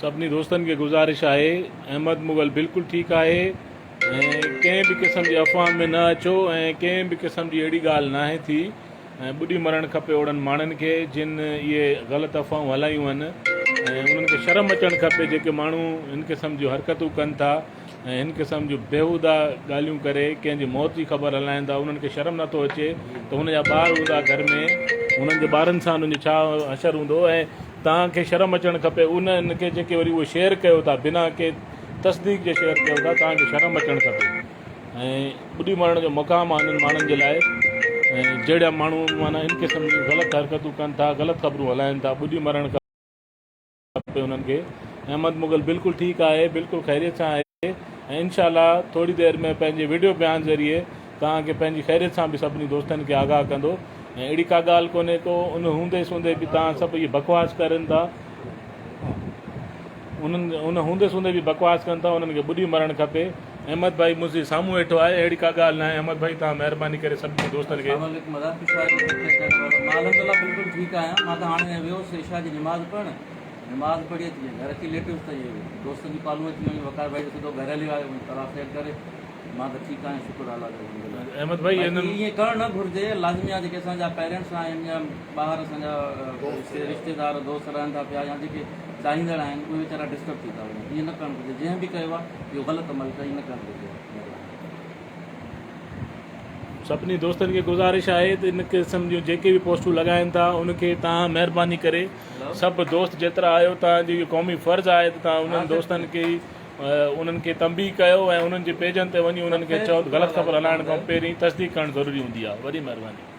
सभिनी दोस्तनि खे गुज़ारिश आहे अहमद मुग़ल बिल्कुलु ठीकु आहे ऐं कंहिं बि क़िस्म जी अफ़वाह में न अचो ऐं कंहिं बि क़िस्म जी अहिड़ी ॻाल्हि नाहे थी ऐं ॿुॾी मरणु खपे ओड़नि माण्हुनि खे जिन इहे ग़लति अफ़वाहूं हलायूं आहिनि ऐं उन्हनि खे शर्म अचणु खपे जेके माण्हू हिन क़िस्म जूं हरकतूं कनि था ऐं हिन क़िस्म जूं बेहूदा ॻाल्हियूं करे कंहिंजी मौत जी ख़बर हलाइनि था उन्हनि खे शर्म नथो अचे त हुनजा ॿार हूंदा घर में हुननि जे ॿारनि सां हुननि जो छा असरु हूंदो ऐं तव्हांखे शर्म अचणु खपे उन्हनि खे जेके वरी उहो शेयर कयो था बिना के तस्दीक जे शेयर कयो था तव्हांखे शर्म अचणु खपे ऐं ॿुॾी मरण जो मुक़ाम आहे हिननि माण्हुनि जे लाइ ऐं जहिड़ा माण्हू माना इन क़िस्म जूं ग़लति हरकतूं कनि था ग़लति ख़बरूं हलाइनि था ॿुॾी मरणु खपे उन्हनि खे। अहमद मुग़ल बिल्कुलु ठीकु आहे बिल्कुलु ख़ैरियत सां आहे ऐं इनशाला थोरी देरि में पंहिंजे वीडियो बयान ज़रिए तव्हांखे पंहिंजी ख़ैरियत सां बि सभिनी दोस्तनि खे आगाह कंदो ऐं अहिड़ी का ॻाल्हि कोन्हे को उन हूंदे सूंदे बि तव्हां सभु इहे बकवास करनि था उन हूंदे सूंदे बि बकवास कनि था उन्हनि खे ॿुॾी मरणु खपे। अहमद भाई मुंहिंजे साम्हूं वेठो आहे अहिड़ी का ॻाल्हि न आहे अहमद भाई तव्हां महिरबानी करे सभिनी दोस्तनि खे मां अलहमदिल्ला बिल्कुलु ठीकु आहियां मां त हाणे वियोसीं इशा जी निमाज़ पढ़णु निमाज़ पढ़ी अची घर अची लेटियुसि त इहे दोस्तनि जी कॉलूं अची वियूं वकार भाई सिधो घर हली आयो तव्हां फेर करे मां त ठीकु आहियां शुक्र अलाह जो। अहमद भाई ईअं करणु न घुरिजे लाज़मी आहे जेके असांजा पेरेंट्स आहिनि या ॿाहिरि असांजा रिश्तेदार दोस्त रहनि था पिया या जेके चाहींदड़ आहिनि उहे वीचारा डिस्टर्ब थी था वञनि ईअं न करणु घुरिजे जंहिं बि कयो आहे इहो ग़लति अमल कयो न करणु घुरिजे। सभिनी दोस्तनि खे गुज़ारिश आहे त इन क़िस्म जूं जेके बि पोस्टूं लॻाइनि था उनखे तव्हां महिरबानी करे सभु दोस्त जेतिरा आहियो तव्हांजो इहो क़ौमी फ़र्ज़ु आहे त तव्हां उन्हनि दोस्तनि खे उन्हनि खे तंबी कयो ऐं उन्हनि जे पेजनि ते वञी उन्हनि खे चओ ग़लति ख़बर हलाइण खां पहिरीं तस्दीक करणु ज़रूरी हूंदी आहे। वॾी महिरबानी।